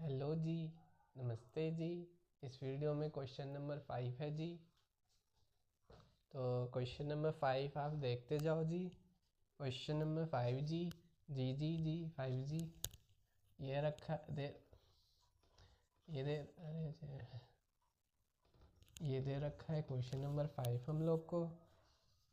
Hello जी, नमस्ते जी। इस video में क्वेश्चन नंबर 5 है जी। तो क्वेश्चन नंबर 5 आप देखते जाओ जी। क्वेश्चन नंबर 5 जी, जी 5 जी। ये रखा दे, ये दे अरे ये दे रखा है क्वेश्चन नंबर 5 हम लोग को।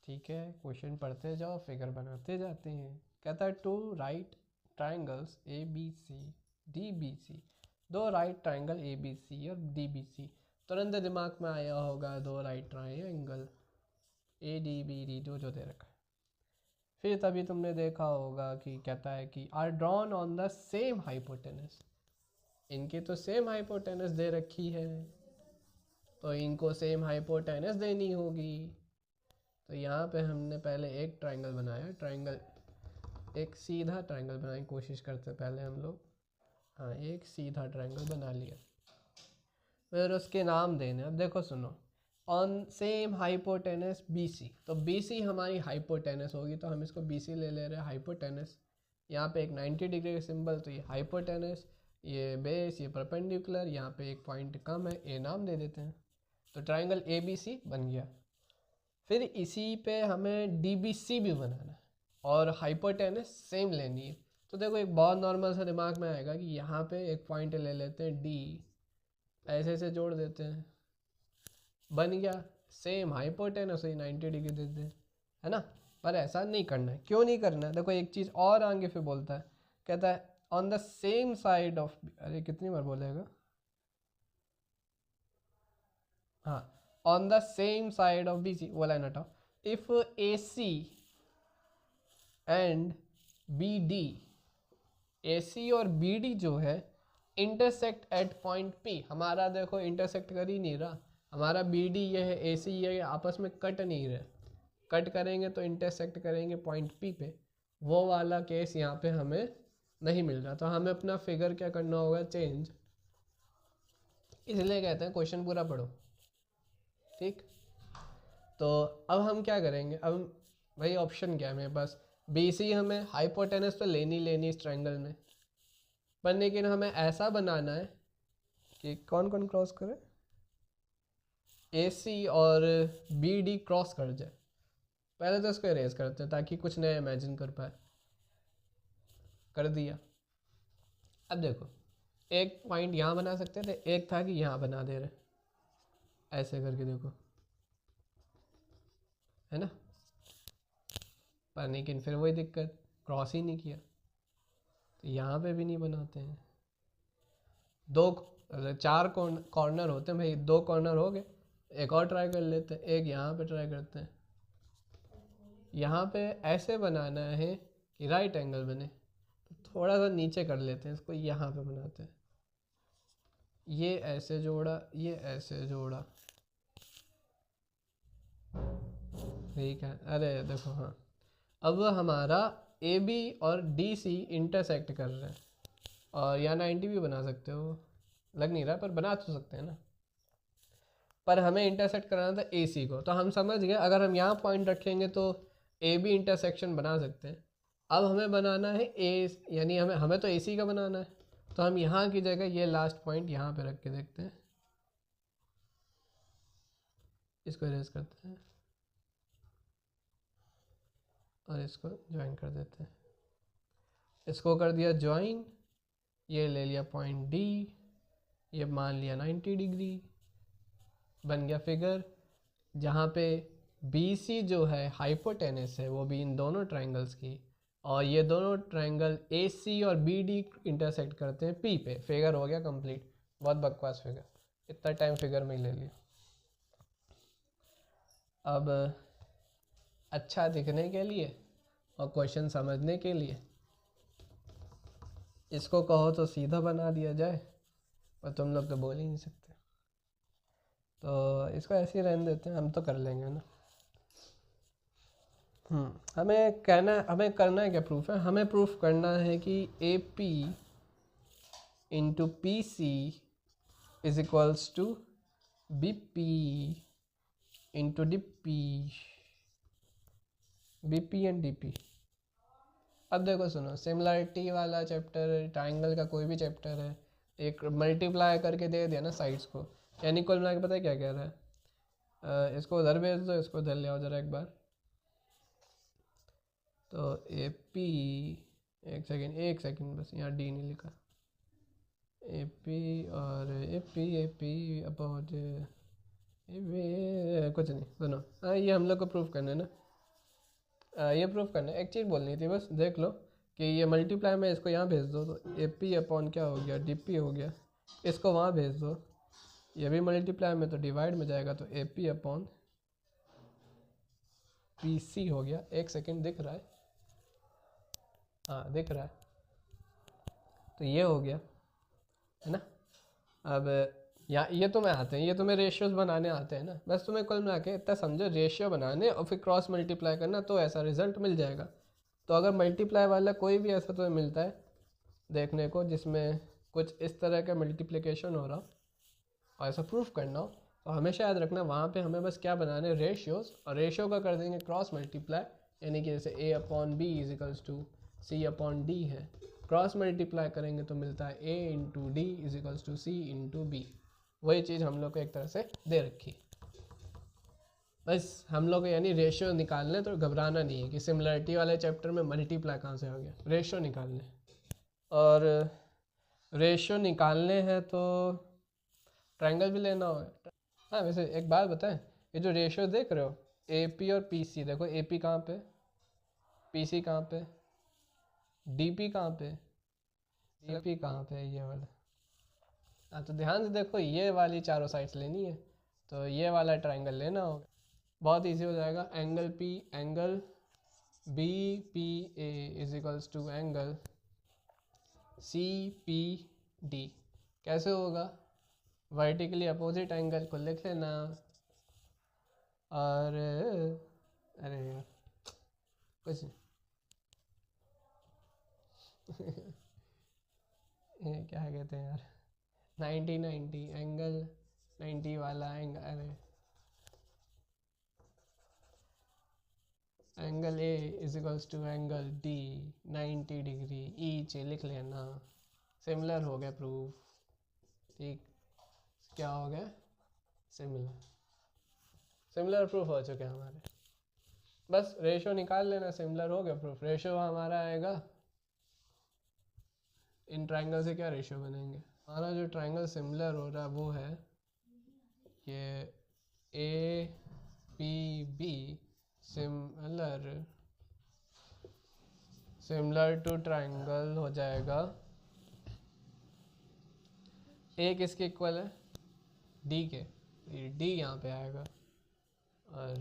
ठीक है, क्वेश्चन पढ़ते जाओ, फिगर बनाते जाते हैं। कहता है two right triangles A B C D B C, दो right triangle A B C और डी बी सी। तुरंत दिमाग में आया होगा दो right triangle A D B D जो दे रखा है। फिर तभी तुमने देखा होगा कि कहता है कि are drawn on the same hypotenuse. इनकी तो सेम हाइपोटेनस दे रखी है, तो इनको सेम हाइपोटेनस देनी होगी। तो यहाँ पे हमने पहले एक ट्राइंगल बनाया, ट्राइंगल एक सीधा ट्राइंगल बनाने की कोशिश करते पहले हम लोग। हाँ, एक सीधा ट्राइंगल बना लिया, फिर उसके नाम देने। अब देखो सुनो, on same hypotenuse B C, तो बी सी हमारी हाइपोटेनस होगी, तो हम इसको बी सी ले ले रहे हैं हाइपोटेनस। यहाँ पे एक 90 डिग्री का सिंबल, तो ये हाइपोटेनस, ये बेस, ये परपेंडिकुलर, यहाँ पे एक पॉइंट कम है, ए नाम दे देते हैं। तो ट्राइंगल ए बी सी बन गया। फिर इसी पे हमें डी बी सी भी बनाना है और हाइपोटेनस सेम लेनी है। तो देखो एक बहुत नॉर्मल सा दिमाग में आएगा कि यहाँ पे एक पॉइंट ले लेते हैं डी, ऐसे से जोड़ देते हैं, बन गया सेम हाइपोटेनस, ही 90 डिग्री देते हैं, है ना। पर ऐसा नहीं करना है। क्यों नहीं करना है? देखो एक चीज़ और आगे फिर बोलता है, कहता है on the same side of, अरे कितनी बार बोलेगा, हाँ, on the same side of B C, वो लाइन हटाओ। If A C and B D, A C और बी डी जो है इंटरसेक्ट एट पॉइंट पी। हमारा देखो इंटरसेक्ट कर ही नहीं रहा, हमारा बी डी ये है, ए सी ये आपस में कट नहीं रहे। कट करेंगे तो इंटरसेक्ट करेंगे पॉइंट पी पे, वो वाला केस यहाँ पे हमें नहीं मिल रहा। तो हमें अपना फिगर क्या करना होगा, चेंज। इसलिए कहते हैं क्वेश्चन पूरा पढ़ो। ठीक, तो अब हम क्या करेंगे, अब भाई ऑप्शन क्या है मेरे पास, बी सी हमें हाइपोटेनस तो लेनी इस ट्रायंगल में, पर लेकिन हमें ऐसा बनाना है कि कौन कौन क्रॉस करे, ए सी और बी डी क्रॉस कर जाए। पहले तो इसको इरेज करते हैं ताकि कुछ नया इमेजिन कर पाए। कर दिया। अब देखो एक पॉइंट यहाँ बना सकते थे, एक था कि यहाँ बना दे रहे, ऐसे करके देखो, है ना। पर लेकिन फिर वही दिक्कत, क्रॉस ही नहीं किया, तो यहाँ पे भी नहीं बनाते हैं। दो चार कॉर्नर होते हैं भाई, दो कॉर्नर हो गए, एक और ट्राई कर लेते हैं, एक यहाँ पे ट्राई करते हैं। यहाँ पे ऐसे बनाना है कि राइट एंगल बने, तो थोड़ा सा नीचे कर लेते हैं इसको, यहाँ पे बनाते हैं। ये ऐसे जोड़ा, ये ऐसे जोड़ा, ठीक है। अरे देखो, हाँ, अब हमारा ए बी और डी सी इंटरसेक्ट कर रहे हैं, और यहाँ 90 भी बना सकते हो, लग नहीं रहा पर बना तो सकते हैं ना। पर हमें इंटरसेक्ट कराना था ए सी को, तो हम समझ गए अगर हम यहाँ पॉइंट रखेंगे तो ए बी इंटरसेक्शन बना सकते हैं। अब हमें बनाना है ए, यानी हमें तो ए सी का बनाना है, तो हम यहाँ की जगह ये लास्ट पॉइंट यहाँ पे रख के देखते हैं, इसको इरेज करते हैं और इसको ज्वाइन कर देते हैं। इसको कर दिया ज्वाइन, ये ले लिया पॉइंट डी, ये मान लिया 90 डिग्री, बन गया फिगर जहाँ पे बी सी जो है हाइपोटेनस है, वो भी इन दोनों ट्रायंगल्स की, और ये दोनों ट्रायंगल ए सी और बी डी इंटरसेक्ट करते हैं पी पे। फिगर हो गया कंप्लीट। बहुत बकवास फिगर, इतना टाइम फिगर में ही ले लिया। अब अच्छा दिखने के लिए और क्वेश्चन समझने के लिए इसको कहो तो सीधा बना दिया जाए, पर तुम लोग तो बोल ही नहीं सकते, तो इसको ऐसे ही रहने देते हैं, हम तो कर लेंगे ना। हमें करना है क्या, प्रूफ है, हमें प्रूफ करना है कि A P into P C is equals to B P into D P, B P and D P. अब देखो सुनो, सिमिलरिटी वाला चैप्टर, ट्राइंगल का कोई भी चैप्टर है, एक मल्टीप्लाई करके दे दिया ना साइड्स को, यानी कुल मिला के पता है क्या कह रहा है, इसको उधर भेज दो, इसको उधर ले आओ जरा एक बार। तो ए पी, एक सेकेंड बस, यहाँ डी नहीं लिखा, ए पी और ए पी अबाउट कुछ नहीं, सुनो। हाँ ये हम लोग को प्रूफ करना है ना, ये प्रूफ करना है, एक चीज़ बोलनी थी बस, देख लो कि ये मल्टीप्लाई में इसको यहाँ भेज दो तो ए पी अपॉन क्या हो गया, डी पी हो गया, इसको वहाँ भेज दो, ये भी मल्टीप्लाई में तो डिवाइड में जाएगा, तो A P upon P C हो गया। एक सेकेंड, दिख रहा है, हाँ दिख रहा है, तो ये हो गया है ना। अब ये तुम्हें आते हैं, ये तुम्हें रेशियोज बनाने आते हैं ना, बस तुम्हें कुल मिला के इतना समझो, रेशियो बनाने और फिर क्रॉस मल्टीप्लाई करना, तो ऐसा रिजल्ट मिल जाएगा। तो अगर मल्टीप्लाई वाला कोई भी ऐसा तुम्हें मिलता है देखने को जिसमें कुछ इस तरह का मल्टीप्लिकेशन हो रहा हो और ऐसा प्रूफ करना हो, तो हमेशा याद रखना वहाँ पे हमें बस क्या बनाने, रेशियोज, और रेशियो का कर देंगे क्रॉस मल्टीप्लाई, यानी कि जैसे A upon B is equals to C upon D है, क्रॉस मल्टीप्लाई करेंगे तो मिलता है A into D is equals to C into B. वही चीज़ हम लोग को एक तरह से दे रखी, बस हम लोग को यानी रेशियो निकालने, तो घबराना नहीं है कि सिमिलरिटी वाले चैप्टर में मल्टीप्लाई कहाँ से हो गया, रेशियो निकालने। और रेशियो निकालने हैं तो ट्रायंगल भी लेना होगा। हाँ वैसे एक बात बताएं, ये जो रेशियो देख रहे हो ए पी और पी सी, देखो ए पी कहाँ पे, पी सी कहाँ पे, डी पी कहाँ पे, डी पी कहाँ पे, ये वाला। हाँ तो ध्यान से देखो, ये वाली चारों साइड्स लेनी है, तो ये वाला ट्रायंगल लेना होगा, बहुत इजी हो जाएगा। Angle P, angle B P A is equals to angle C P D. कैसे होगा, वर्टिकली अपोजिट एंगल को लिख लेना, और अरे यार कुछ ये क्या कहते हैं यार, 90 एंगल 90 वाला एंगल, अरे angle A is equals to angle D 90 degree each लिख लेना, सिमिलर हो गया प्रूफ। ठीक, क्या हो गया, सिमिलर, सिमिलर प्रूफ हो चुके हैं हमारे। बस रेशियो निकाल लेना, सिमिलर हो गया प्रूफ। रेशियो हमारा आएगा, इन ट्रायंगल से क्या रेशियो बनेंगे, हमारा जो ट्रायंगल सिमिलर हो रहा है वो है ये A P B similar to triangle हो जाएगा, ए किसके इक्वल है, डी के, डी यहाँ पे आएगा, और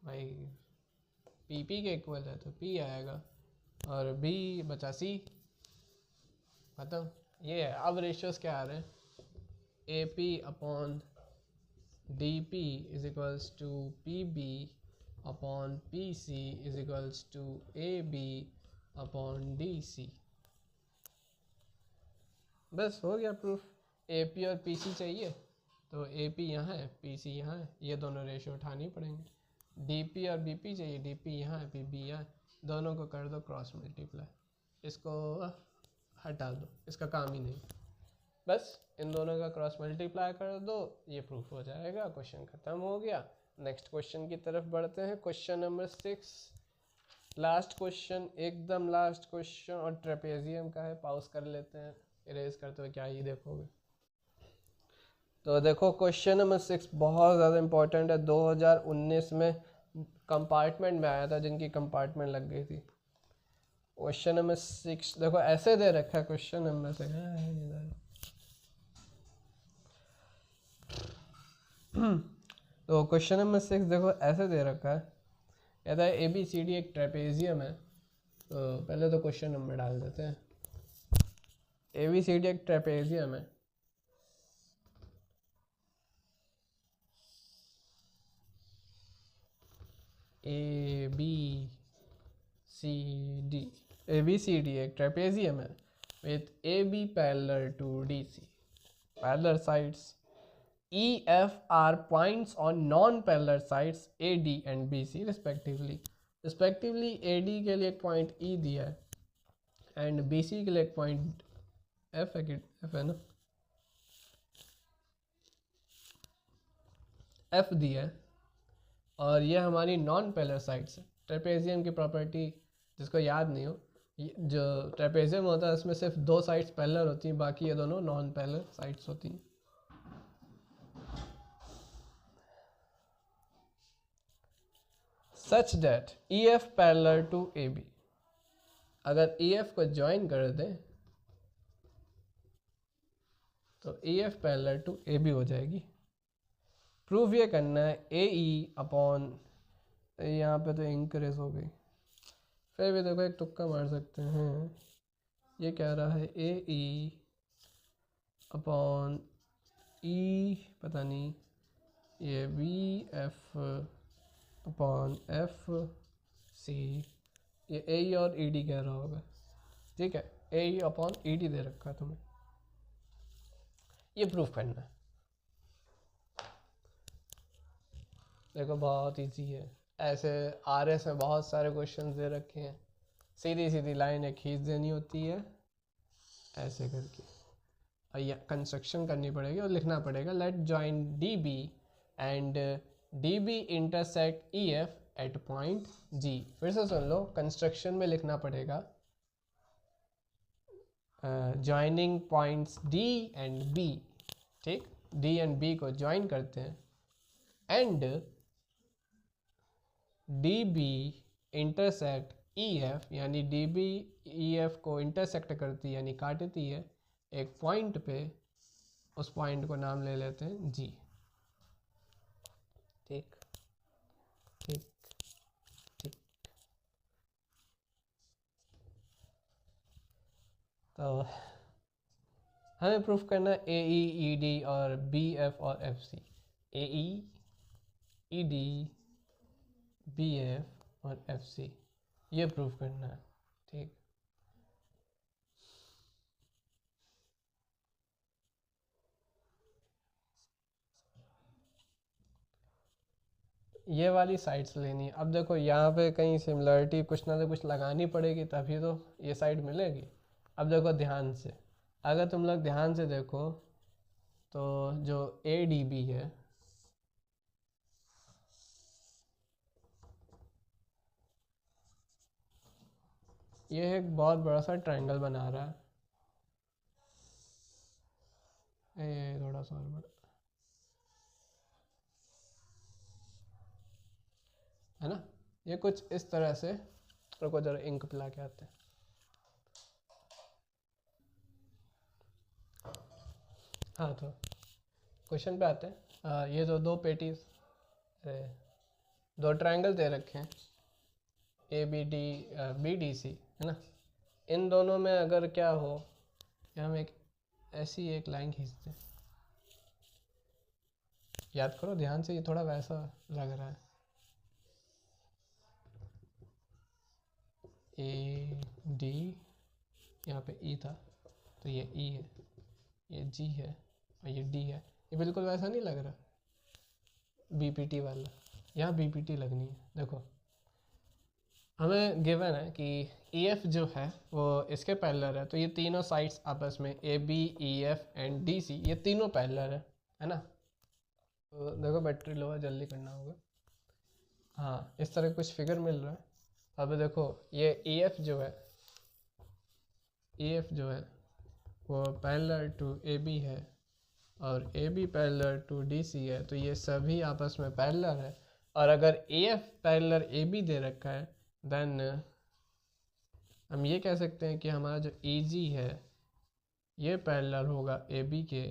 भाई पी पी के इक्वल है तो पी आएगा, और बी बचा सी, खत्म। ये है। अब रेशियोज क्या आ रहे हैं, A P upon D P is equals to P B upon P C is equals to A B upon D C. बस हो गया प्रूफ। ए पी और पी सी चाहिए तो ए पी यहाँ है, पी सी यहाँ है, ये दोनों रेशियो उठानी पड़ेंगे। डी पी और बी पी चाहिए, डी पी यहाँ है, पी बी यहाँ है, दोनों को कर दो क्रॉस मल्टीप्लाई, इसको हटा दो, इसका काम ही नहीं। बस इन दोनों का क्रॉस मल्टीप्लाई कर दो, ये प्रूफ हो जाएगा, क्वेश्चन खत्म हो गया। नेक्स्ट क्वेश्चन की तरफ बढ़ते हैं। क्वेश्चन नंबर 6, लास्ट क्वेश्चन, एकदम लास्ट क्वेश्चन, और ट्रेपेजियम का है। पॉज कर लेते हैं, इरेज करते हुए क्या ही देखोगे। तो देखो क्वेश्चन नंबर 6 बहुत ज़्यादा इंपॉर्टेंट है, 2019 में कंपार्टमेंट में आया था, जिनकी कंपार्टमेंट लग गई थी। क्वेश्चन नंबर 6 देखो ऐसे दे रखा है, क्वेश्चन नंबर 6 तो क्वेश्चन नंबर 6 देखो ऐसे दे रखा है, कहता है ए बी सी डी एक ट्रेपेजियम है। तो पहले तो क्वेश्चन नंबर डाल देते हैं। ए बी सी डी एक ट्रेपेजियम है, A B C D, A B C D एक ट्रेपेजियम है with A B parallel to D C, parallel sides E F are points on non-parallel sides AD and BC respectively. Respectively AD के लिए एक point E दिया है and BC के लिए एक पॉइंट F है ना, एफ दिया है और ये हमारी नॉन पैरेलल साइड्स है। ट्रेपेजियम की प्रॉपर्टी जिसको याद नहीं हो, जो ट्रेपेजियम होता है उसमें सिर्फ 2 साइड्स पैरेलल होती हैं, बाकी ये दोनों नॉन पैरेलल साइड्स होती हैं। Such that E F parallel to A B, अगर ई एफ को ज्वाइन कर दें तो E F parallel to A B हो जाएगी। प्रूव ये करना है ए ई अपॉन, यहाँ पे तो इंक्रीज हो गई, फिर भी देखो एक तुक्का मार सकते हैं। ये कह रहा है ए ई अपॉन ई, पता नहीं, ये B F upon F C, ये ए ई और ई डी कह रहा होगा, ठीक है। ए ई अपॉन ई डी दे रखा है तुम्हें, ये प्रूफ करना है। देखो बहुत इजी है, ऐसे आर एस में बहुत सारे क्वेश्चन दे रखे हैं, सीधी सीधी लाइन एक खींच देनी होती है ऐसे करके, और ये कंस्ट्रक्शन करनी पड़ेगी और लिखना पड़ेगा let join D B and D B intersect E F at point G. फिर से सुन लो, कंस्ट्रक्शन में लिखना पड़ेगा joining points D and B, ठीक, डी एंड बी को ज्वाइन करते हैं and D B intersect E F, यानी डी बी ई एफ को इंटरसेक्ट करती है यानी काटती है एक पॉइंट पे, उस पॉइंट को नाम ले लेते हैं जी। ठीक ठीक ठीक। तो हमें प्रूफ करना है ए ई ई डी और बी एफ और एफ सी, ए ई ई डी बी एफ और एफ सी, ये प्रूफ करना है, ठीक। ये वाली साइड्स लेनी है। अब देखो यहाँ पे कहीं सिमिलरिटी कुछ ना तो कुछ लगानी पड़ेगी तभी तो ये साइड मिलेगी। अब देखो ध्यान से, अगर तुम लोग ध्यान से देखो तो जो ए डी बी है, ये एक बहुत बड़ा सा ट्रायंगल बना रहा है, ये थोड़ा सा और बड़ा है ना, ये कुछ इस तरह से। रुको जरा इंक पिला के आते हैं। हाँ तो क्वेश्चन पे आते हैं। ये जो दो पेटीज, दो ट्रायंगल दे रखे हैं A B D B D C, है ना, इन दोनों में अगर क्या हो, या हम एक ऐसी एक लाइन खींचते हैं, याद करो ध्यान से, ये थोड़ा वैसा लग रहा है, ए डी, यहाँ पे ई था तो ये ई है, ये जी है और ये डी है। ये बिल्कुल वैसा नहीं लग रहा बीपीटी वाला, यहाँ बीपीटी लगनी है। देखो हमें गिवन है कि ई एफ जो है वो इसके पैरेलल है, तो ये तीनों साइड्स आपस में A B E F and D C, ये तीनों पैरेलल है ना। तो देखो बैटरी लो है, जल्दी करना होगा। हाँ इस तरह कुछ फिगर मिल रहा है। अब देखो ये ई एफ जो है, ई एफ जो है वो पैरेलल टू ए बी है और A B parallel to D C है, तो ये सभी आपस में पैरेलल है। और अगर A F parallel A B दे रखा है देन हम ये कह सकते हैं कि हमारा जो ए जी है ये पैरेलल होगा ए बी के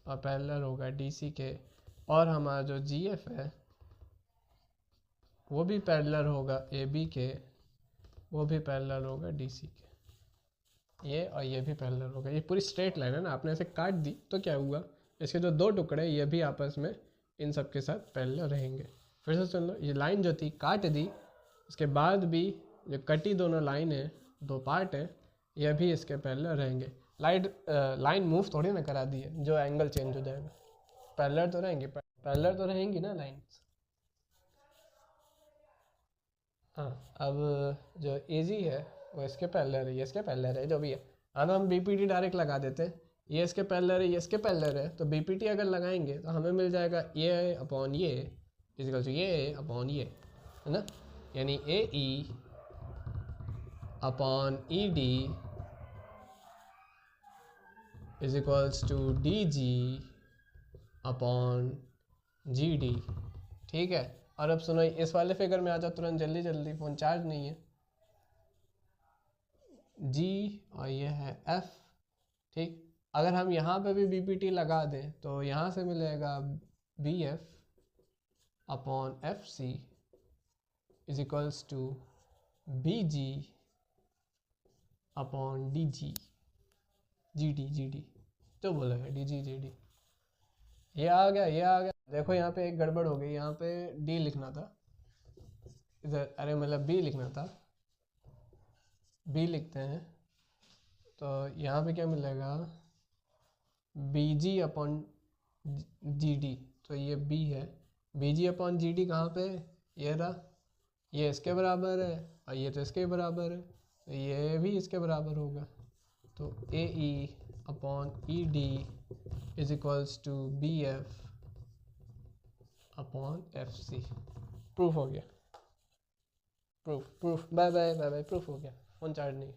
और पैरेलल होगा डी सी के, और हमारा जो जी एफ है वो भी पैरेलल होगा ए बी के, वो भी पैरेलल होगा डी सी के, ये और ये भी पैरेलल होगा। ये पूरी स्ट्रेट लाइन है ना, आपने ऐसे काट दी तो क्या हुआ, इसके जो दो टुकड़े ये भी आपस में इन सब के साथ पैरेलल रहेंगे। फिर से सुन लो, ये लाइन जो थी काट दी, उसके बाद भी जो कटी दोनों लाइन है, दो पार्ट है, यह भी इसके पैरेलल रहेंगे। लाइन मूव थोड़ी ना करा दी है जो एंगल चेंज हो जाएगा, पैरेलल तो रहेंगे, पैरेलल तो रहेंगी ना लाइन। हाँ अब जो ए जी है वो इसके पैरेलल है, ये इसके पैरेलल है, जो भी है। हाँ तो हम बी पी टी डायरेक्ट लगा देते हैं, ये इसके पैरेलल है, ये इसके पैरेलल है, तो बीपीटी अगर लगाएंगे तो हमें मिल जाएगा ये अपॉन ये इजिकल टू ये अपॉन ये, है ना, यानी A E upon E D is equals to D G upon G D. ठीक है, और अब सुनो इस वाले फिगर में आ जाओ तुरंत, जल्दी जल्दी, फ़ोन चार्ज नहीं है। जी और ये है एफ। ठीक, अगर हम यहाँ पे भी बीपीटी लगा दें तो यहाँ से मिलेगा B F upon F C is equals to B G upon D G G D जो बोला है डी जी ये आ गया, ये आ गया। देखो यहाँ पे एक गड़बड़ हो गई, यहाँ पे डी लिखना था इधर, अरे मतलब बी लिखना था, बी लिखते हैं तो यहाँ पे क्या मिलेगा, B G upon G D, तो ये बी है, B G upon G D कहाँ पे, ये रहा, ये इसके बराबर है और ये तो इसके बराबर है, तो ये भी इसके बराबर होगा, तो A E upon E D is equals to B F upon F C. Proof हो गया, प्रूफ बाय बाय, प्रूफ हो गया, फोन चार्ज नहीं।